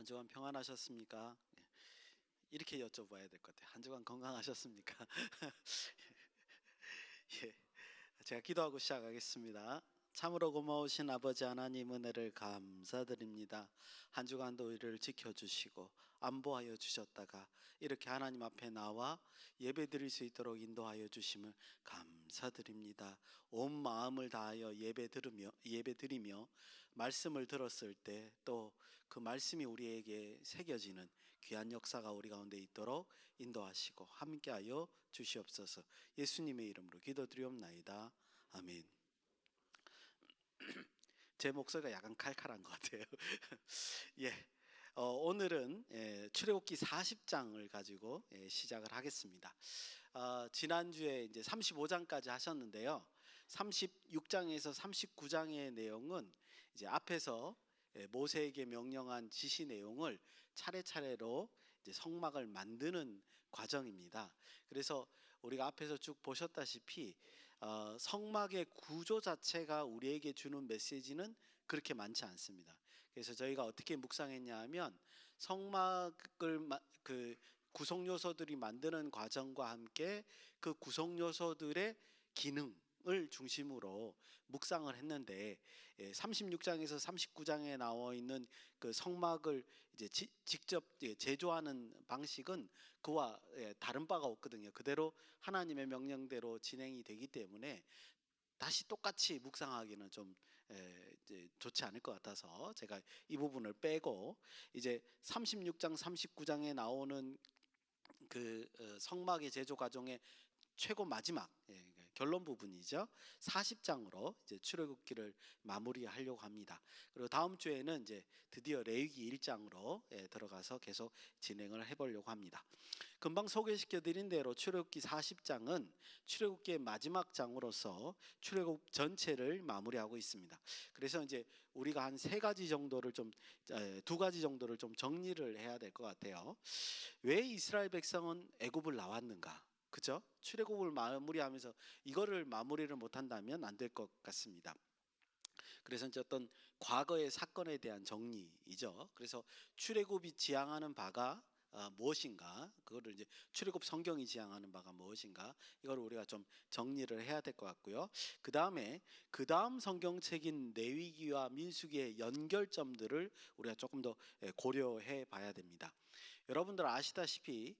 한 주간 평안하셨습니까? 이렇게 여쭤봐야 될 것 같아요. 한 주간 건강하셨습니까? 예, 제가 기도하고 시작하겠습니다. 참으로 고마우신 아버지 하나님 은혜를 감사드립니다. 한 주간도 우리를 지켜주시고 안보하여 주셨다가 이렇게 하나님 앞에 나와 예배드릴 수 있도록 인도하여 주심을 감사드립니다. 온 마음을 다하여 예배드리며 말씀을 들었을 때 또 그 말씀이 우리에게 새겨지는 귀한 역사가 우리 가운데 있도록 인도하시고 함께하여 주시옵소서. 예수님의 이름으로 기도드리옵나이다. 아멘. 제 목소리가 약간 칼칼한 것 같아요. 예, 오늘은 출애굽기 40장을 가지고 시작을 하겠습니다. 지난주에 이제 35장까지 하셨는데요. 36장에서 39장의 내용은 이제 앞에서 모세에게 명령한 지시 내용을 차례차례로 이제 성막을 만드는 과정입니다. 그래서 우리가 앞에서 쭉 보셨다시피 성막의 구조 자체가 우리에게 주는 메시지는 그렇게 많지 않습니다. 그래서 저희가 어떻게 묵상했냐 하면 성막을 그 구성 요소들이 만드는 과정과 함께 그 구성 요소들의 기능을 중심으로 묵상을 했는데 36장에서 39장에 나와 있는 그 성막을 이제 직접 제조하는 방식은 그와 다른 바가 없거든요. 그대로 하나님의 명령대로 진행이 되기 때문에 다시 똑같이 묵상하기는 좀 이제 좋지 않을 것 같아서 제가 이 부분을 빼고 이제 36장 39장에 나오는 그 성막의 제조 과정의 최고 마지막 결론 부분이죠. 40장으로 이제 출애굽기를 마무리하려고 합니다. 그리고 다음 주에는 이제 드디어 레위기 1장으로 들어가서 계속 진행을 해보려고 합니다. 금방 소개시켜드린 대로 출애굽기 40장은 출애굽기의 마지막 장으로서 출애굽 전체를 마무리하고 있습니다. 그래서 이제 우리가 한 두 가지 정도를 좀 정리를 해야 될 것 같아요. 왜 이스라엘 백성은 애굽을 나왔는가? 그죠? 출애굽을 마무리하면서 이거를 마무리를 못한다면 안 될 것 같습니다. 그래서 이제 어떤 과거의 사건에 대한 정리이죠. 그래서 출애굽이 지향하는 바가 무엇인가? 그거를 이제 출애굽 성경이 지향하는 바가 무엇인가? 이걸 우리가 좀 정리를 해야 될 것 같고요. 그 다음 성경책인 레위기와 민수기의 연결점들을 우리가 조금 더 고려해 봐야 됩니다. 여러분들 아시다시피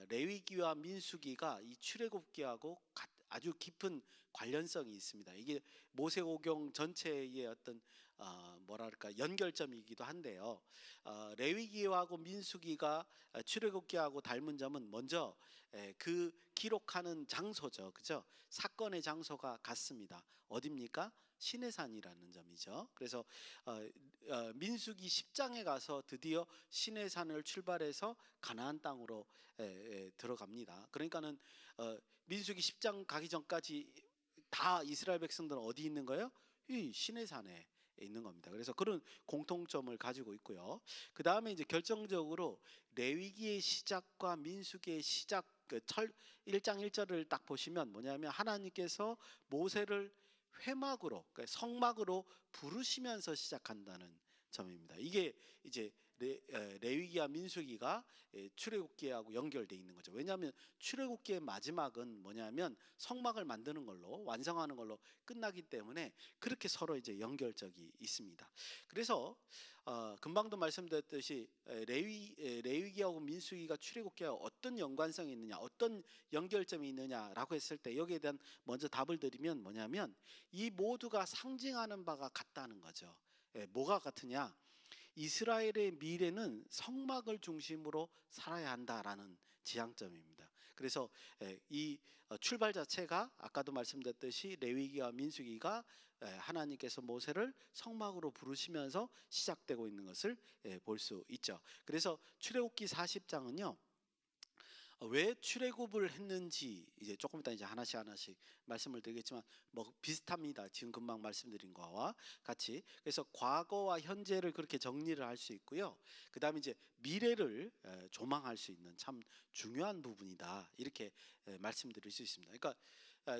레위기와 민수기가 이 출애굽기하고 아주 깊은 관련성이 있습니다. 이게 모세오경 전체의 어떤 뭐랄까 연결점이기도 한데요. 레위기하고 민수기가 출애굽기하고 닮은 점은 먼저 그 기록하는 장소죠, 그죠? 사건의 장소가 같습니다. 어디입니까? 시내산이라는 점이죠. 그래서 민수기 10장에 가서 드디어 시내산을 출발해서 가나안 땅으로 들어갑니다. 그러니까는 민수기 10장 가기 전까지 다 이스라엘 백성들은 어디 있는 거예요? 이 시내산에 있는 겁니다. 그래서 그런 공통점을 가지고 있고요. 그 다음에 이제 결정적으로 레위기의 시작과 민수기의 시작 1장 1절을 딱 보시면 뭐냐면 하나님께서 모세를 회막으로, 그러니까 성막으로 부르시면서 시작한다는 점입니다. 이게 이제 레위기와 민수기가 출애굽기하고 연결되어 있는 거죠. 왜냐하면 출애굽기의 마지막은 뭐냐면 성막을 만드는 걸로 완성하는 걸로 끝나기 때문에 그렇게 서로 이제 연결적이 있습니다. 그래서 금방도 말씀드렸듯이 레위기하고 민수기가 출애굽기와 어떤 연관성이 있느냐, 어떤 연결점이 있느냐라고 했을 때 여기에 대한 먼저 답을 드리면 뭐냐면 이 모두가 상징하는 바가 같다는 거죠. 뭐가 같으냐? 이스라엘의 미래는 성막을 중심으로 살아야 한다라는 지향점입니다. 그래서 이 출발 자체가 아까도 말씀드렸듯이 레위기와 민수기가 하나님께서 모세를 성막으로 부르시면서 시작되고 있는 것을 볼 수 있죠. 그래서 출애굽기 40장은요. 왜 출애굽을 했는지 이제 조금 이따 이제 하나씩 말씀을 드리겠지만 뭐 비슷합니다. 지금 금방 말씀드린 거와 같이. 그래서 과거와 현재를 그렇게 정리를 할 수 있고요. 그다음에 이제 미래를 조망할 수 있는 참 중요한 부분이다. 이렇게 말씀드릴 수 있습니다. 그러니까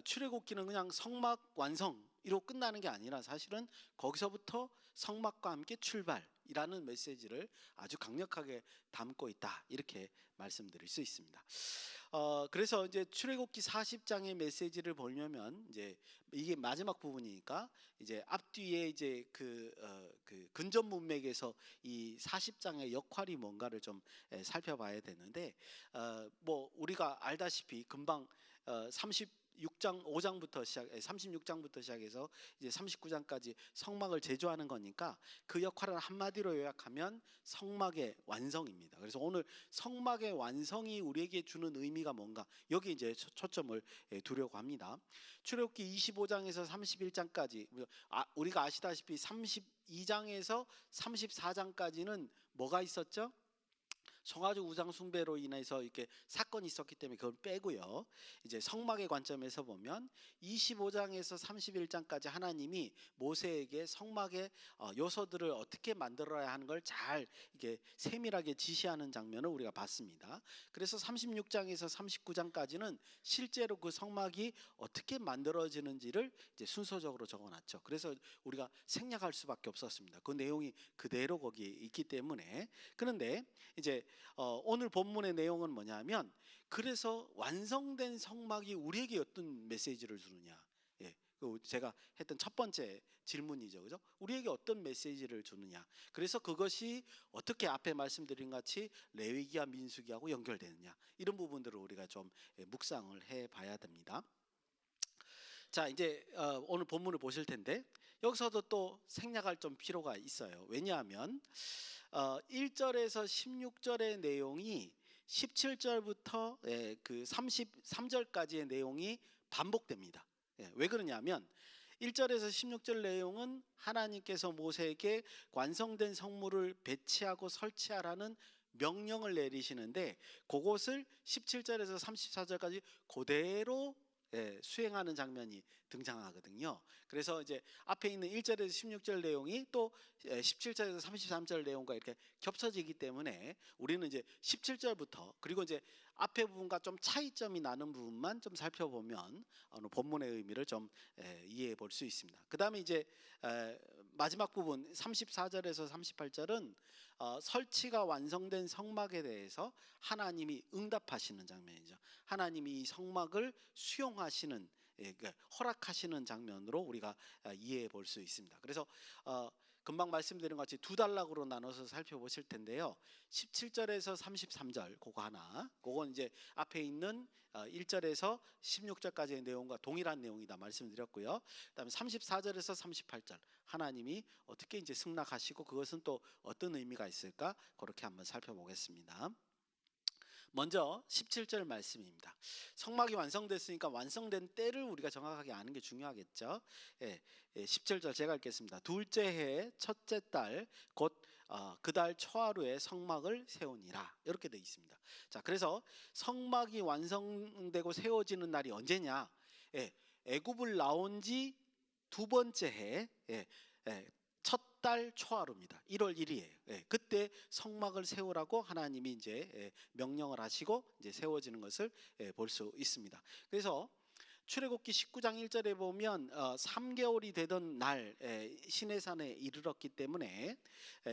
출애굽기는 그냥 성막 완성으로 끝나는 게 아니라 사실은 거기서부터 성막과 함께 출발, 이라는 메시지를 아주 강력하게 담고 있다, 이렇게 말씀드릴 수 있습니다. 그래서 이제 출애굽기 40장의 메시지를 보려면 이제 이게 마지막 부분이니까 이제 앞뒤에 이제 그 근접 문맥에서 이 40장의 역할이 뭔가를 좀 살펴봐야 되는데, 뭐 우리가 알다시피 금방 36장 5장부터 36장부터 시작해서 이제 39장까지 성막을 제조하는 거니까 그 역할은 한마디로 요약하면 성막의 완성입니다. 그래서 오늘 성막의 완성이 우리에게 주는 의미가 뭔가, 여기 이제 초점을 두려고 합니다. 출애굽기 25장에서 31장까지 우리가 아시다시피 32장에서 34장까지는 뭐가 있었죠? 송아지 우상 숭배로 인해서 이렇게 사건이 있었기 때문에 그걸 빼고요. 이제 성막의 관점에서 보면 25장에서 31장까지 하나님이 모세에게 성막의 요소들을 어떻게 만들어야 하는 걸 잘 이게 세밀하게 지시하는 장면을 우리가 봤습니다. 그래서 36장에서 39장까지는 실제로 그 성막이 어떻게 만들어지는지를 이제 순서적으로 적어놨죠. 그래서 우리가 생략할 수밖에 없었습니다. 그 내용이 그대로 거기에 있기 때문에. 그런데 이제 오늘 본문의 내용은 뭐냐면, 그래서 완성된 성막이 우리에게 어떤 메시지를 주느냐, 제가 했던 첫 번째 질문이죠, 그죠? 우리에게 어떤 메시지를 주느냐. 그래서 그것이 어떻게 앞에 말씀드린 같이 레위기와 민수기하고 연결되느냐, 이런 부분들을 우리가 좀 묵상을 해봐야 됩니다. 자, 이제 오늘 본문을 보실 텐데 여기서도 또 생략할 좀 필요가 있어요. 왜냐하면 1절에서 16절의 내용이 17절부터 그 33절까지의 내용이 반복됩니다. 왜 그러냐면 1절에서 16절 내용은 하나님께서 모세에게 완성된 성물을 배치하고 설치하라는 명령을 내리시는데, 그것을 17절에서 34절까지 그대로 수행하는 장면이 등장하거든요. 그래서 이제 앞에 있는 1절에서 16절 내용이 또 17절에서 33절 내용과 이렇게 겹쳐지기 때문에 우리는 이제 17절부터, 그리고 이제 앞에 부분과 좀 차이점이 나는 부분만 좀 살펴보면 본문의 의미를 좀 이해해 볼 수 있습니다. 그 다음에 이제 마지막 부분 34절에서 38절은 설치가 완성된 성막에 대해서 하나님이 응답하시는 장면이죠. 하나님이 이 성막을 수용하시는, 허락하시는 장면으로 우리가 이해해 볼 수 있습니다. 그래서 금방 말씀드린 것 같이 두 단락으로 나눠서 살펴보실 텐데요. 17절에서 33절 그거 하나, 그건 이제 앞에 있는 1절에서 16절까지의 내용과 동일한 내용이다 말씀드렸고요. 그다음에 34절에서 38절 하나님이 어떻게 이제 승낙하시고 그것은 또 어떤 의미가 있을까, 그렇게 한번 살펴보겠습니다. 먼저 17절 말씀입니다. 성막이 완성됐으니까 완성된 때를 우리가 정확하게 아는 게 중요하겠죠. 17절 제가 읽겠습니다. 둘째 해 첫째 달 곧 그 달 초하루에 성막을 세우니라, 이렇게 되어 있습니다. 자, 그래서 성막이 완성되고 세워지는 날이 언제냐? 애굽을 나온 지 두 번째 해 첫 달 초하루입니다. 1월 1일이에요. 그때 성막을 세우라고 하나님이 이제 명령을 하시고 이제 세워지는 것을 볼 수 있습니다. 그래서 출애굽기 19장 1절에 보면 3개월이 되던 날 시내산에 이르렀기 때문에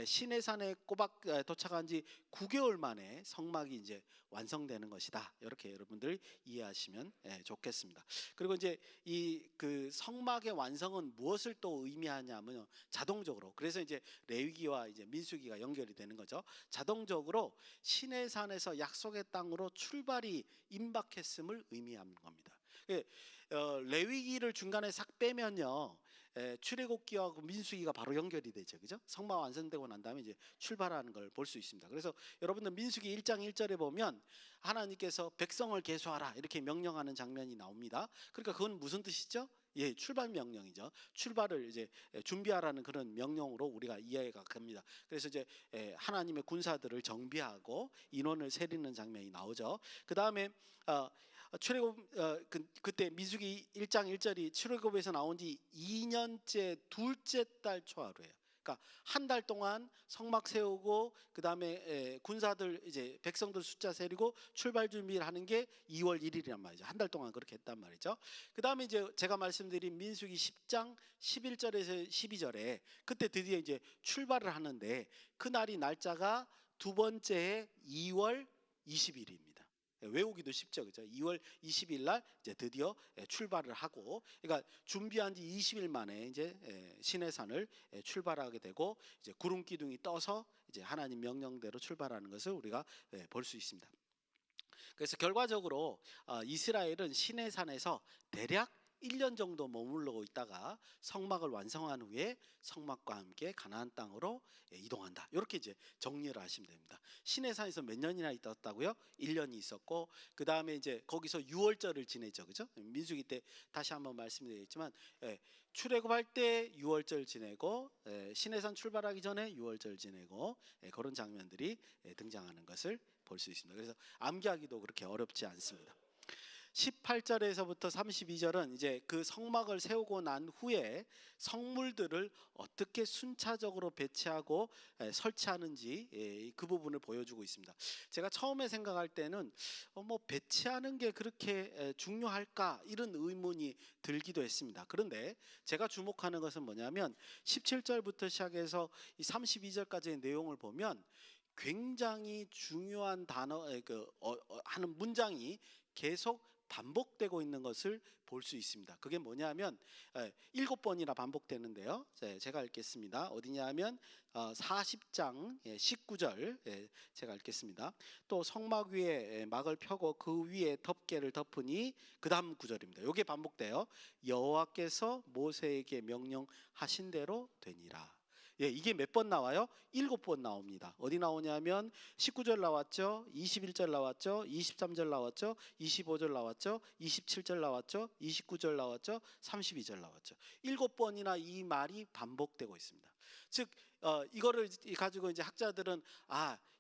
시내산에 꼬박 도착한 지 9개월 만에 성막이 이제 완성되는 것이다, 이렇게 여러분들 이해하시면 좋겠습니다. 그리고 이제 이 그 성막의 완성은 무엇을 또 의미하냐면 자동적으로, 그래서 이제 레위기와 이제 민수기가 연결이 되는 거죠. 자동적으로 시내산에서 약속의 땅으로 출발이 임박했음을 의미하는 겁니다. 레위기를 중간에 싹 빼면요, 출애굽기하고 민수기가 바로 연결이 되죠, 그죠? 성막 완성되고 난 다음에 이제 출발하는 걸 볼 수 있습니다. 그래서 여러분들 민수기 1장 1절에 보면 하나님께서 백성을 계수하라 이렇게 명령하는 장면이 나옵니다. 그러니까 그건 무슨 뜻이죠? 출발 명령이죠. 출발을 이제 준비하라는 그런 명령으로 우리가 이해가 갑니다. 그래서 이제 하나님의 군사들을 정비하고 인원을 세리는 장면이 나오죠. 그 다음에 출애굽 그때 민수기 1장 1절이 출애굽에서 나온 지 2년째 둘째 달 초하루예요. 그러니까 한 달 동안 성막 세우고 그다음에 군사들 이제 백성들 숫자 세리고 출발 준비를 하는 게 2월 1일이란 말이죠. 한 달 동안 그렇게 했단 말이죠. 그다음에 이제 제가 말씀드린 민수기 10장 11절에서 12절에 그때 드디어 이제 출발을 하는데 그 날이 날짜가 두 번째 2월 20일입니다. 외우기도 쉽죠, 그죠? 2월 20일 날 이제 드디어 출발을 하고, 그러니까 준비한 지 20일 만에 이제 시내산을 출발하게 되고, 이제 구름 기둥이 떠서 이제 하나님 명령대로 출발하는 것을 우리가 볼 수 있습니다. 그래서 결과적으로 이스라엘은 시내산에서 대략 1년 정도 머물러 있다가 성막을 완성한 후에 성막과 함께 가나안 땅으로 이동한다. 이렇게 이제 정리를 하시면 됩니다. 시내산에서 몇 년이나 있었다고요? 1년이 있었고 그 다음에 이제 거기서 유월절을 지내죠, 그죠? 민수기 때 다시 한번 말씀드리겠지만 출애굽할 때 유월절 지내고 시내산 출발하기 전에 유월절 지내고 그런 장면들이 등장하는 것을 볼 수 있습니다. 그래서 암기하기도 그렇게 어렵지 않습니다. 18절에서부터 32절은 이제 그 성막을 세우고 난 후에 성물들을 어떻게 순차적으로 배치하고 설치하는지 그 부분을 보여주고 있습니다. 제가 처음에 생각할 때는 뭐 배치하는 게 그렇게 중요할까 이런 의문이 들기도 했습니다. 그런데 제가 주목하는 것은 뭐냐면 17절부터 시작해서 이 32절까지의 내용을 보면 굉장히 중요한 단어 하는 문장이 계속 반복되고 있는 것을 볼 수 있습니다. 그게 뭐냐면 7번이나 반복되는데요. 제가 읽겠습니다. 어디냐 하면 40장 19절 제가 읽겠습니다. 또 성막 위에 막을 펴고 그 위에 덮개를 덮으니 그 다음 구절입니다. 이게 반복돼요. 여호와께서 모세에게 명령하신 대로 되니라. 이게 몇 번 나와요? 7번 나옵니다. 어디 나오냐면 19절 나왔죠, 21절 나왔죠, 23절 나왔죠, 25절 나왔죠, 27절 나왔죠, 29절 나왔죠, 32절 나왔죠. 7번이나 이 말이 반복되고 있습니다. 즉 이거를 가지고 이제 학자들은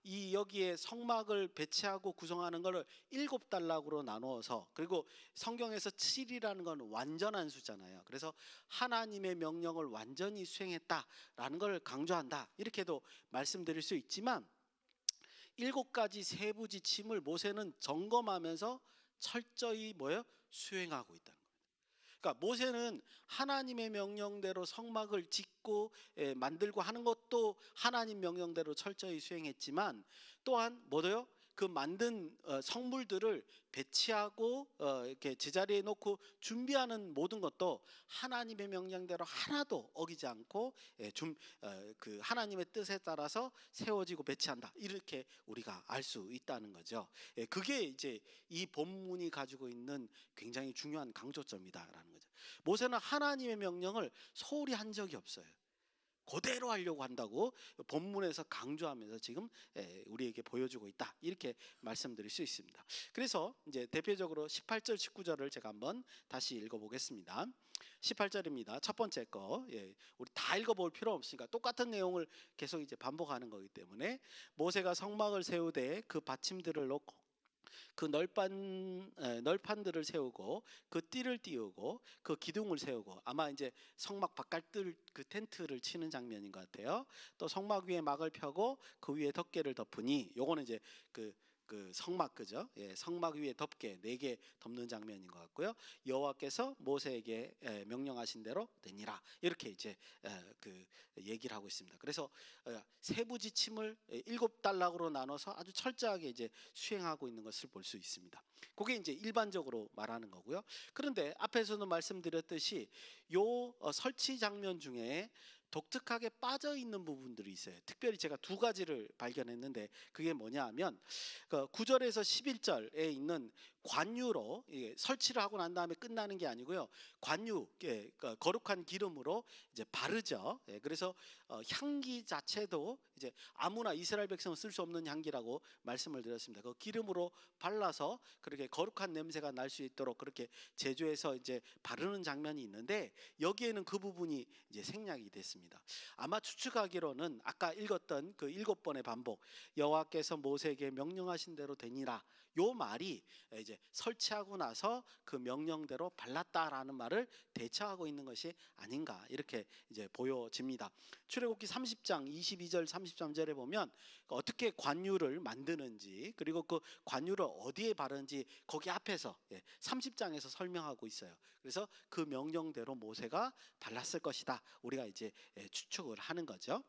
이 여기에 성막을 배치하고 구성하는 것을 7단락으로 나누어서, 그리고 성경에서 7이라는 건 완전한 숫자잖아요. 그래서 하나님의 명령을 완전히 수행했다라는 걸 강조한다, 이렇게도 말씀드릴 수 있지만 7가지 세부 지침을 모세는 점검하면서 철저히 수행하고 있다는 겁니다. 그러니까 모세는 하나님의 명령대로 성막을 짓고 만들고 하는 것도 하나님 명령대로 철저히 수행했지만 또한 뭐도요? 그 만든 성물들을 배치하고 이렇게 제자리에 놓고 준비하는 모든 것도 하나님의 명령대로 하나도 어기지 않고 그 하나님의 뜻에 따라서 세워지고 배치한다, 이렇게 우리가 알 수 있다는 거죠. 그게 이제 이 본문이 가지고 있는 굉장히 중요한 강조점이다라는 거죠. 모세는 하나님의 명령을 소홀히 한 적이 없어요. 그대로 하려고 한다고 본문에서 강조하면서 지금 우리에게 보여주고 있다, 이렇게 말씀드릴 수 있습니다. 그래서 이제 대표적으로 18절 19절을 제가 한번 다시 읽어보겠습니다. 18절입니다. 첫 번째 거, 우리 다 읽어볼 필요 없으니까 똑같은 내용을 계속 이제 반복하는 거기 때문에, 모세가 성막을 세우되 그 받침들을 놓고 그 널판들을 세우고 그 띠를 띄우고 그 기둥을 세우고, 아마 이제 성막 바깥들 그 텐트를 치는 장면인 것 같아요. 또 성막 위에 막을 펴고 그 위에 덮개를 덮으니, 요거는 이제 그 성막, 그죠? 성막 위에 덮개 4개 덮는 장면인 것 같고요. 여호와께서 모세에게 명령하신 대로 되니라, 이렇게 이제 그 얘기를 하고 있습니다. 그래서 세부 지침을 7단락으로 나눠서 아주 철저하게 이제 수행하고 있는 것을 볼 수 있습니다. 그게 이제 일반적으로 말하는 거고요. 그런데 앞에서도 말씀드렸듯이 요 설치 장면 중에 독특하게 빠져 있는 부분들이 있어요. 특별히 제가 2가지를 발견했는데, 그게 뭐냐 하면 9절에서 11절에 있는 관유로 설치를 하고 난 다음에 끝나는 게 아니고요, 관유, 거룩한 기름으로 이제 바르죠. 그래서 향기 자체도 이제 아무나 이스라엘 백성은 쓸 수 없는 향기라고 말씀을 드렸습니다. 그 기름으로 발라서 그렇게 거룩한 냄새가 날 수 있도록 그렇게 제조해서 이제 바르는 장면이 있는데, 여기에는 그 부분이 이제 생략이 됐습니다. 있습니다. 아마 추측하기로는 아까 읽었던 그 7번의 반복, 여호와께서 모세에게 명령하신 대로 되니라, 요 말이 이제 설치하고 나서 그 명령대로 발랐다라는 말을 대처하고 있는 것이 아닌가, 이렇게 이제 보여집니다. 출애굽기 30장 22절 33절에 보면 어떻게 관유를 만드는지, 그리고 그 관유를 어디에 바르는지 거기 앞에서 30장에서 설명하고 있어요. 그래서 그 명령대로 모세가 발랐을 것이다, 우리가 이제 추측을 하는 거죠.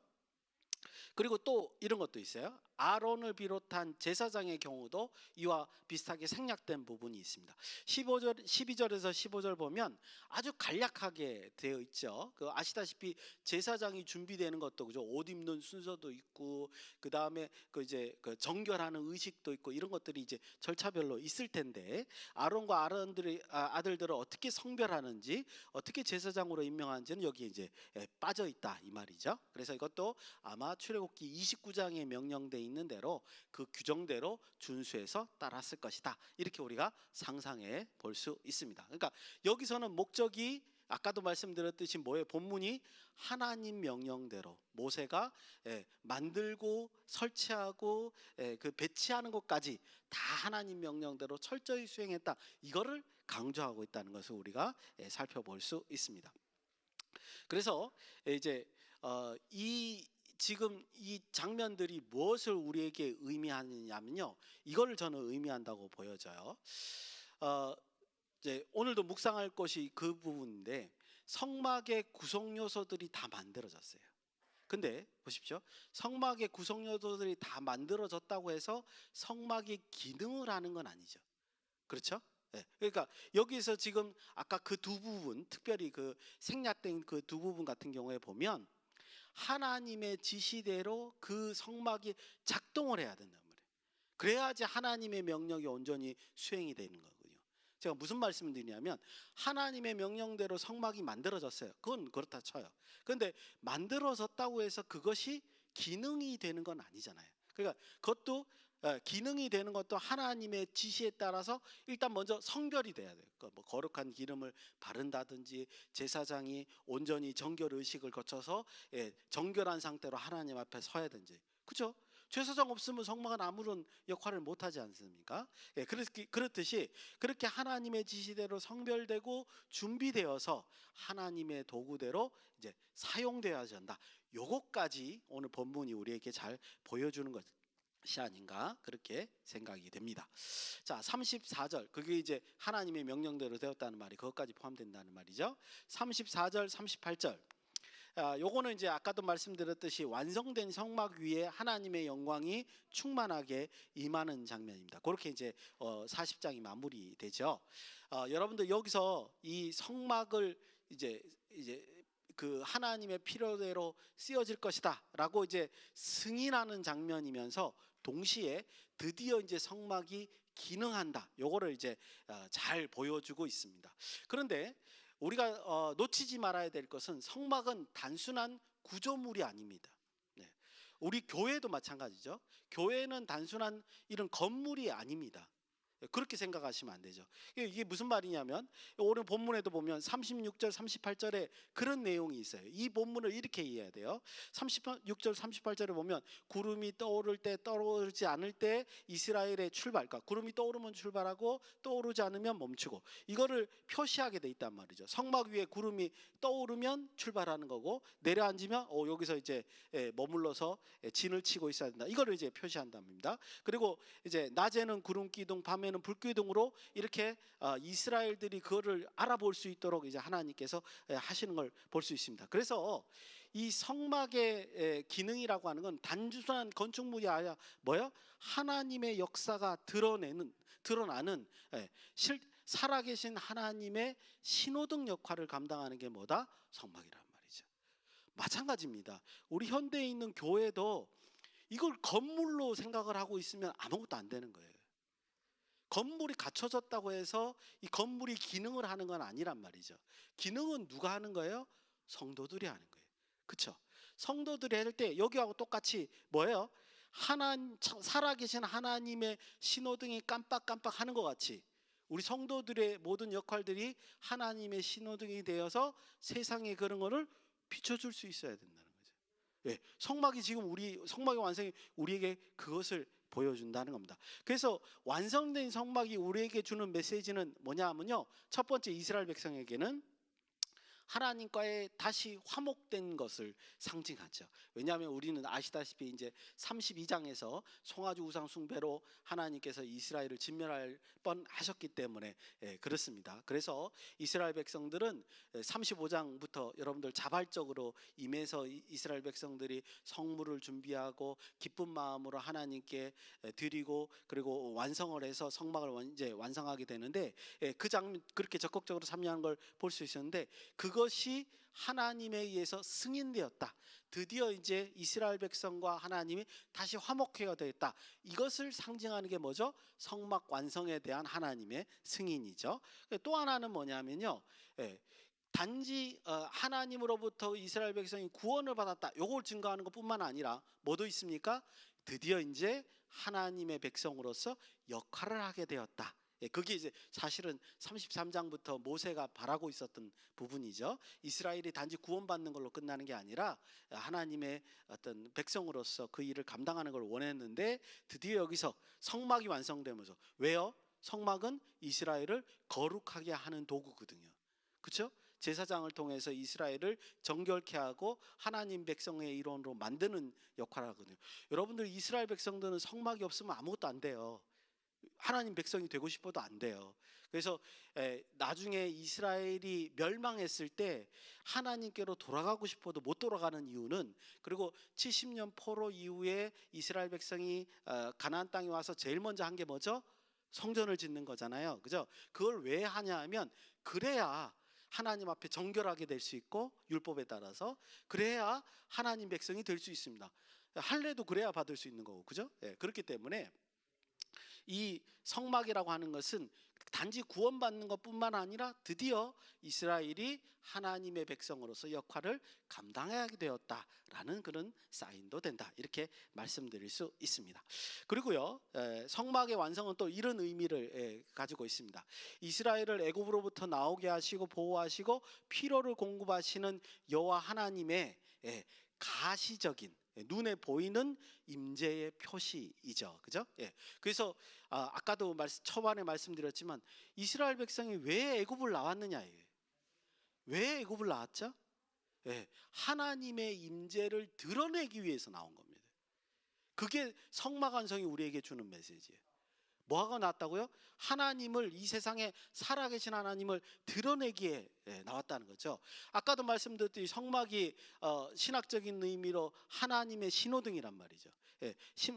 그리고 또 이런 것도 있어요. 아론을 비롯한 제사장의 경우도 이와 비슷하게 생략된 부분이 있습니다. 12절에서 15절 보면 아주 간략하게 되어 있죠. 그 아시다시피 제사장이 준비되는 것도, 그죠? 옷 입는 순서도 있고, 그 다음에 그 이제 그 정결하는 의식도 있고, 이런 것들이 이제 절차별로 있을 텐데, 아론과 아들들을 어떻게 성별하는지, 어떻게 제사장으로 임명하는지는 여기에 이제 빠져 있다, 이 말이죠. 그래서 이것도 아마 출애굽기 29장에 명령돼 있는 대로 그 규정대로 준수해서 따랐을 것이다, 이렇게 우리가 상상해 볼 수 있습니다. 그러니까 여기서는 목적이 아까도 말씀드렸듯이 뭐예요? 본문이 하나님 명령대로 모세가 만들고 설치하고 그 배치하는 것까지 다 하나님 명령대로 철저히 수행했다, 이거를 강조하고 있다는 것을 우리가 살펴볼 수 있습니다. 그래서 이제 지금 이 장면들이 무엇을 우리에게 의미하느냐면요, 이거를 저는 의미한다고 보여져요. 이제 오늘도 묵상할 것이 그 부분인데, 성막의 구성 요소들이 다 만들어졌어요. 근데 보십시오, 성막의 구성 요소들이 다 만들어졌다고 해서 성막이 기능을 하는 건 아니죠. 그렇죠? 그러니까 여기서 지금 아까 그 두 부분, 특별히 그 생략된 그 두 부분 같은 경우에 보면 하나님의 지시대로 그 성막이 작동을 해야 된단 말이에요. 그래야지 하나님의 명령이 온전히 수행이 되는 거거든요. 제가 무슨 말씀을 드리냐면, 하나님의 명령대로 성막이 만들어졌어요. 그건 그렇다 쳐요. 그런데 만들어졌다고 해서 그것이 기능이 되는 건 아니잖아요. 그러니까 그것도 기능이 되는 것도 하나님의 지시에 따라서 일단 먼저 성별이 돼야 돼요. 그러니까 뭐 거룩한 기름을 바른다든지, 제사장이 온전히 정결 의식을 거쳐서 정결한 상태로 하나님 앞에 서야 되는지, 그렇죠? 제사장 없으면 성막은 아무런 역할을 못하지 않습니까? 그렇듯이 그렇게 하나님의 지시대로 성별되고 준비되어서 하나님의 도구대로 이제 사용되어야 한다. 요것까지 오늘 본문이 우리에게 잘 보여주는 것이 아닌가, 그렇게 생각이 됩니다. 자, 34절, 그게 이제 하나님의 명령대로 되었다는 말이 그것까지 포함된다는 말이죠. 34절 38절, 요거는 이제 아까도 말씀드렸듯이 완성된 성막 위에 하나님의 영광이 충만하게 임하는 장면입니다. 그렇게 이제 40장이 마무리되죠. 여러분들 여기서 이 성막을 이제 그 하나님의 필요대로 쓰여질 것이다라고 이제 승인하는 장면이면서, 동시에 드디어 이제 성막이 기능한다, 요거를 이제 잘 보여주고 있습니다. 그런데 우리가 놓치지 말아야 될 것은, 성막은 단순한 구조물이 아닙니다. 우리 교회도 마찬가지죠. 교회는 단순한 이런 건물이 아닙니다. 그렇게 생각하시면 안 되죠. 이게 무슨 말이냐면, 오늘 본문에도 보면 36절 38절에 그런 내용이 있어요. 이 본문을 이렇게 이해해야 돼요. 36절 38절에 보면 구름이 떠오를 때 떠오르지 않을 때 이스라엘의 출발, 그러니까 구름이 떠오르면 출발하고 떠오르지 않으면 멈추고, 이거를 표시하게 돼 있단 말이죠. 성막 위에 구름이 떠오르면 출발하는 거고, 내려앉으면 여기서 이제 머물러서 진을 치고 있어야 된다, 이거를 이제 표시한답니다. 그리고 이제 낮에는 구름 기둥, 밤에는 불기둥으로 이렇게 이스라엘들이 그거를 알아볼 수 있도록 이제 하나님께서 하시는 걸 볼 수 있습니다. 그래서 이 성막의 기능이라고 하는 건 단순한 건축물이 아니라 뭐예요? 하나님의 역사가 드러나는 살아계신 하나님의 신호등 역할을 감당하는 게 뭐다? 성막이란 말이죠. 마찬가지입니다. 우리 현대에 있는 교회도 이걸 건물로 생각을 하고 있으면 아무것도 안 되는 거예요. 건물이 갖춰졌다고 해서 이 건물이 기능을 하는 건 아니란 말이죠. 기능은 누가 하는 거예요? 성도들이 하는 거예요. 그렇죠? 성도들이 할 때 여기하고 똑같이 뭐예요? 살아계신 하나님의 신호등이 깜빡깜빡 하는 것 같이, 우리 성도들의 모든 역할들이 하나님의 신호등이 되어서 세상에 그런 거를 비춰줄 수 있어야 된다는 거죠. 예, 성막이 지금 성막의 완성이 우리에게 그것을 보여준다는 겁니다. 그래서 완성된 성막이 우리에게 주는 메시지는 뭐냐 하면요, 첫 번째 이스라엘 백성에게는 하나님과의 다시 화목된 것을 상징하죠. 왜냐하면 우리는 아시다시피 이제 32장에서 송아지 우상 숭배로 하나님께서 이스라엘을 진멸할 뻔하셨기 때문에 그렇습니다. 그래서 이스라엘 백성들은 35장부터 여러분들 자발적으로 임해서 이스라엘 백성들이 성물을 준비하고 기쁜 마음으로 하나님께 드리고 그리고 완성을 해서 성막을 이제 완성하게 되는데, 그 장면 그렇게 적극적으로 참여하는 걸 볼 수 있었는데, 그것이 하나님에 의해서 승인되었다. 드디어 이제 이스라엘 백성과 하나님이 다시 화목회가 되었다. 이것을 상징하는 게 뭐죠? 성막 완성에 대한 하나님의 승인이죠. 또 하나는 뭐냐면요, 단지 하나님으로부터 이스라엘 백성이 구원을 받았다, 요걸 증거하는 것뿐만 아니라 뭐도 있습니까? 드디어 이제 하나님의 백성으로서 역할을 하게 되었다. 그게 이제 사실은 33장부터 모세가 바라고 있었던 부분이죠. 이스라엘이 단지 구원받는 걸로 끝나는 게 아니라 하나님의 어떤 백성으로서 그 일을 감당하는 걸 원했는데, 드디어 여기서 성막이 완성되면서, 왜요? 성막은 이스라엘을 거룩하게 하는 도구거든요. 그렇죠? 제사장을 통해서 이스라엘을 정결케 하고 하나님 백성의 일원으로 만드는 역할을 하거든요. 여러분들, 이스라엘 백성들은 성막이 없으면 아무것도 안 돼요. 하나님 백성이 되고 싶어도 안 돼요. 그래서 나중에 이스라엘이 멸망했을 때 하나님께로 돌아가고 싶어도 못 돌아가는 이유는, 그리고 70년 포로 이후에 이스라엘 백성이 가나안 땅에 와서 제일 먼저 한 게 뭐죠? 성전을 짓는 거잖아요. 그죠? 그걸 왜 하냐 하면, 그래야 하나님 앞에 정결하게 될 수 있고, 율법에 따라서 그래야 하나님 백성이 될 수 있습니다. 할례도 그래야 받을 수 있는 거고, 그죠? 그렇기 때문에 이 성막이라고 하는 것은 단지 구원받는 것뿐만 아니라 드디어 이스라엘이 하나님의 백성으로서 역할을 감당하게 되었다라는 그런 사인도 된다, 이렇게 말씀드릴 수 있습니다. 그리고요, 성막의 완성은 또 이런 의미를 가지고 있습니다. 이스라엘을 애굽으로부터 나오게 하시고 보호하시고 필요를 공급하시는 여호와 하나님의 가시적인, 눈에 보이는 임재의 표시이죠. 그죠? 그래서 아까도 초반에 말씀드렸지만, 이스라엘 백성이 왜 애굽을 나왔느냐예요. 왜 애굽을 나왔죠? 하나님의 임재를 드러내기 위해서 나온 겁니다. 그게 성막 완성이 우리에게 주는 메시지예요. 뭐가 나왔다고요? 하나님을, 이 세상에 살아계신 하나님을 드러내기에 나왔다는 거죠. 아까도 말씀드렸듯이 성막이 신학적인 의미로 하나님의 신호등이란 말이죠.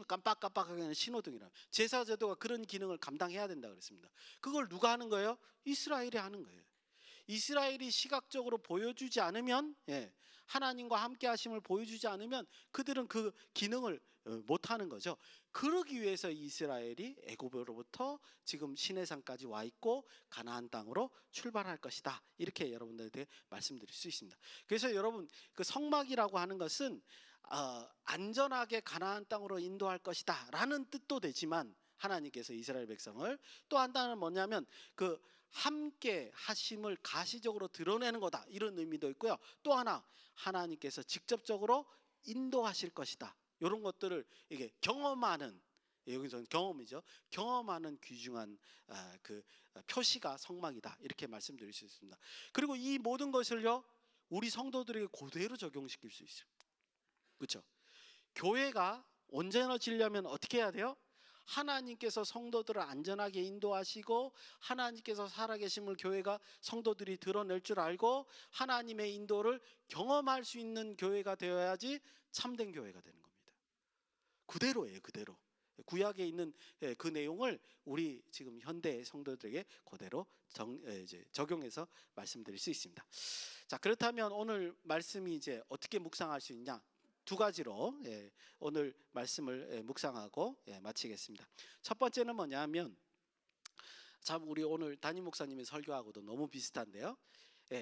깜빡깜빡하게 하는 신호등이란, 제사제도가 그런 기능을 감당해야 된다 그랬습니다. 그걸 누가 하는 거예요? 이스라엘이 하는 거예요. 이스라엘이 시각적으로 보여주지 않으면, 하나님과 함께 하심을 보여주지 않으면 그들은 그 기능을 못하는 거죠. 그러기 위해서 이스라엘이 애굽으로부터 지금 시내산까지 와 있고 가나안 땅으로 출발할 것이다, 이렇게 여러분들한테 말씀드릴 수 있습니다. 그래서 여러분, 그 성막이라고 하는 것은 안전하게 가나안 땅으로 인도할 것이다 라는 뜻도 되지만, 하나님께서 이스라엘 백성을 또 한다는 뭐냐면, 그 함께 하심을 가시적으로 드러내는 거다, 이런 의미도 있고요. 또 하나, 하나님께서 직접적으로 인도하실 것이다, 이런 것들을 이게 경험하는, 여기서는 경험이죠. 경험하는 귀중한 그 표시가 성막이다, 이렇게 말씀드릴 수 있습니다. 그리고 이 모든 것을요, 우리 성도들에게 그대로 적용시킬 수 있어요. 그렇죠? 교회가 온전해지려면 어떻게 해야 돼요? 하나님께서 성도들을 안전하게 인도하시고, 하나님께서 살아계심을 교회가, 성도들이 드러낼 줄 알고 하나님의 인도를 경험할 수 있는 교회가 되어야지 참된 교회가 되는 겁니다. 그대로예요, 그대로. 구약에 있는 그 내용을 우리 지금 현대 성도들에게 그대로 적용해서 말씀드릴 수 있습니다. 자, 그렇다면 오늘 말씀이 이제 어떻게 묵상할 수 있냐? 두 가지로 오늘 말씀을 묵상하고 마치겠습니다. 첫 번째는 뭐냐면, 참 우리 오늘 담임 목사님의 설교하고도 너무 비슷한데요.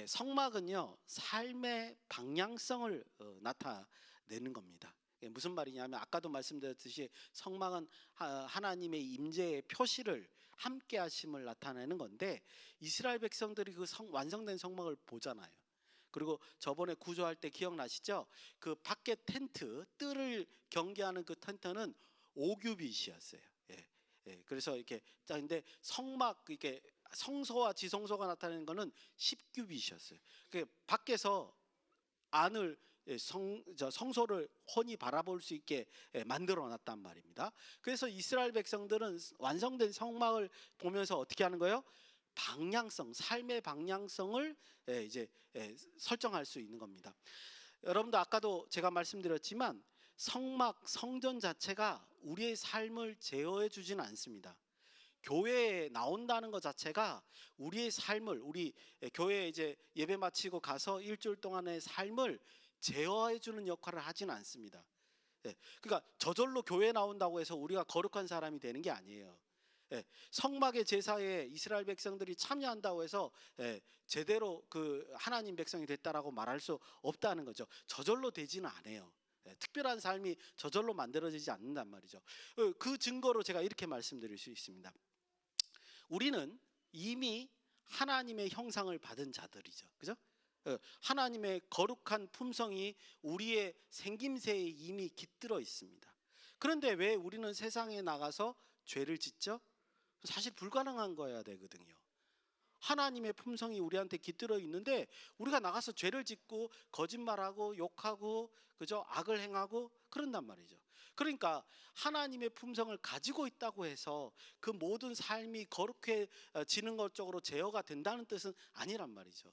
성막은요, 삶의 방향성을 나타내는 겁니다. 무슨 말이냐면, 아까도 말씀드렸듯이 성막은 하나님의 임재의 표시를, 함께 하심을 나타내는 건데, 이스라엘 백성들이 그 완성된 성막을 보잖아요. 그리고 저번에 구조할 때 기억나시죠? 그 밖에 텐트, 뜰을 경계하는 그 텐트는 5규빗이었어요. 예. 예. 그래서 이렇게 근데 성막 이렇게 성소와 지성소가 나타내는 거는 10규빗이었어요. 그 밖에서 안을 성소를 훤히 바라볼 수 있게 만들어 놨단 말입니다. 그래서 이스라엘 백성들은 완성된 성막을 보면서 어떻게 하는 거예요? 방향성, 삶의 방향성을 이제 설정할 수 있는 겁니다. 여러분도 아까도 제가 말씀드렸지만 성막, 성전 자체가 우리의 삶을 제어해 주지는 않습니다. 교회에 나온다는 것 자체가 우리의 삶을, 우리 교회에 이제 예배 마치고 가서 일주일 동안의 삶을 제어해 주는 역할을 하지는 않습니다. 그러니까 저절로 교회에 나온다고 해서 우리가 거룩한 사람이 되는 게 아니에요. 성막의 제사에 이스라엘 백성들이 참여한다고 해서 제대로 그 하나님 백성이 됐다라고 말할 수 없다는 거죠. 저절로 되지는 않아요. 특별한 삶이 저절로 만들어지지 않는단 말이죠. 그 증거로 제가 이렇게 말씀드릴 수 있습니다. 우리는 이미 하나님의 형상을 받은 자들이죠. 그죠? 하나님의 거룩한 품성이 우리의 생김새에 이미 깃들어 있습니다. 그런데 왜 우리는 세상에 나가서 죄를 짓죠? 사실 불가능한 거여야 되거든요. 하나님의 품성이 우리한테 깃들어 있는데 우리가 나가서 죄를 짓고 거짓말하고 욕하고 그죠? 악을 행하고 그런단 말이죠. 그러니까 하나님의 품성을 가지고 있다고 해서 그 모든 삶이 거룩해지는 것 쪽으로 제어가 된다는 뜻은 아니란 말이죠.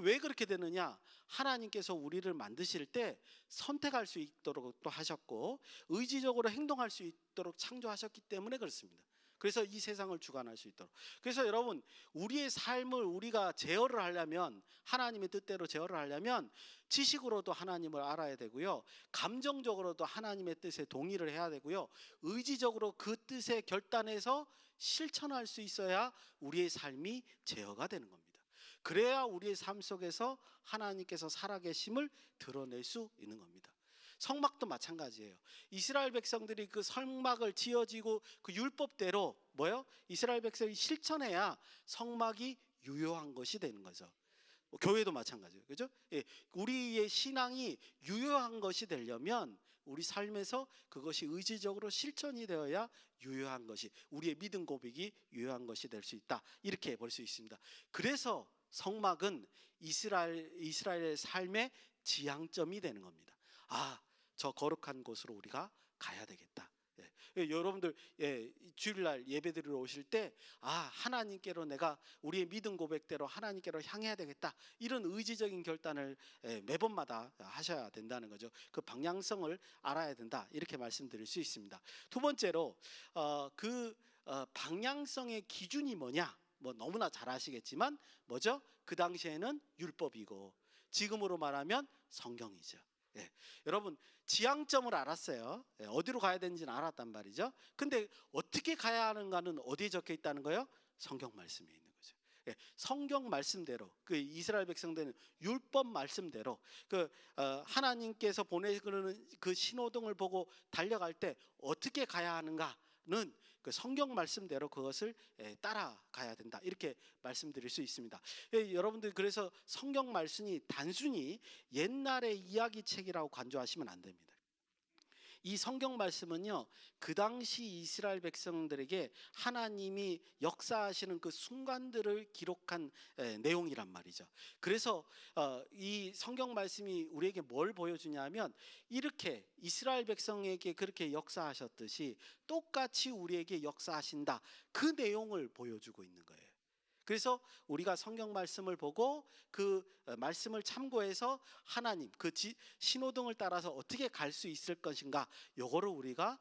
왜 그렇게 되느냐? 하나님께서 우리를 만드실 때 선택할 수 있도록 또 하셨고 의지적으로 행동할 수 있도록 창조하셨기 때문에 그렇습니다. 그래서 이 세상을 주관할 수 있도록. 그래서 여러분, 우리의 삶을 우리가 제어를 하려면, 하나님의 뜻대로 제어를 하려면 지식으로도 하나님을 알아야 되고요, 감정적으로도 하나님의 뜻에 동의를 해야 되고요, 의지적으로 그 뜻에 결단해서 실천할 수 있어야 우리의 삶이 제어가 되는 겁니다. 그래야 우리의 삶 속에서 하나님께서 살아계심을 드러낼 수 있는 겁니다. 성막도 마찬가지예요. 이스라엘 백성들이 그 성막을 지어지고 그 율법대로 뭐요? 이스라엘 백성이 실천해야 성막이 유효한 것이 되는 거죠. 교회도 마찬가지예요. 그죠? 예, 우리의 신앙이 유효한 것이 되려면 우리 삶에서 그것이 의지적으로 실천이 되어야 유효한 것이, 우리의 믿음 고백이 유효한 것이 될 수 있다. 이렇게 볼 수 있습니다. 그래서 성막은 이스라엘의 삶의 지향점이 되는 겁니다. 저 거룩한 곳으로 우리가 가야 되겠다. 여러분들 주일날 예배드리러 오실 때 하나님께로 내가 우리의 믿음 고백대로 하나님께로 향해야 되겠다, 이런 의지적인 결단을 매번마다 하셔야 된다는 거죠. 그 방향성을 알아야 된다, 이렇게 말씀드릴 수 있습니다. 두 번째로 그 방향성의 기준이 뭐냐? 뭐 너무나 잘 아시겠지만 뭐죠? 그 당시에는 율법이고 지금으로 말하면 성경이죠. 여러분, 지향점을 알았어요. 어디로 가야 되는지는 알았단 말이죠. 근데 어떻게 가야 하는가는 어디에 적혀 있다는 거예요? 성경 말씀에 있는 거죠. 성경 말씀대로, 그 이스라엘 백성들은 율법 말씀대로 하나님께서 보내는 그 신호등을 보고 달려갈 때 어떻게 가야 하는가는 그 성경 말씀대로 그것을 따라가야 된다, 이렇게 말씀드릴 수 있습니다. 여러분들, 그래서 성경 말씀이 단순히 옛날의 이야기책이라고 간주하시면 안 됩니다. 이 성경 말씀은요, 그 당시 이스라엘 백성들에게 하나님이 역사하시는 그 순간들을 기록한 내용이란 말이죠. 그래서 이 성경 말씀이 우리에게 뭘 보여주냐면, 이렇게 이스라엘 백성에게 그렇게 역사하셨듯이 똑같이 우리에게 역사하신다, 그 내용을 보여주고 있는 거예요. 그래서 우리가 성경 말씀을 보고 그 말씀을 참고해서 하나님 그 신호등을 따라서 어떻게 갈 수 있을 것인가, 요거를 우리가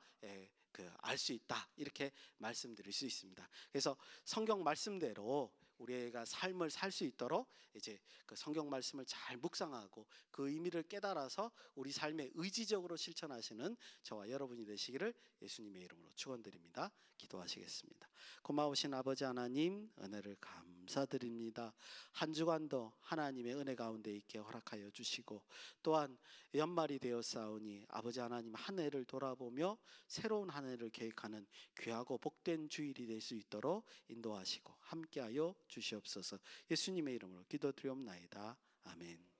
알 수 있다, 이렇게 말씀드릴 수 있습니다. 그래서 성경 말씀대로 우리가 삶을 살 수 있도록 이제 그 성경 말씀을 잘 묵상하고 그 의미를 깨달아서 우리 삶에 의지적으로 실천하시는 저와 여러분이 되시기를 예수님의 이름으로 축원드립니다. 기도하시겠습니다. 고마우신 아버지 하나님, 은혜를 감사드립니다. 한 주간도 하나님의 은혜 가운데 있게 허락하여 주시고, 또한 연말이 되었사오니 아버지 하나님, 한 해를 돌아보며 새로운 한 해를 계획하는 귀하고 복된 주일이 될 수 있도록 인도하시고 함께하여 주시옵소서. 예수님의 이름으로 기도드리옵나이다. 아멘.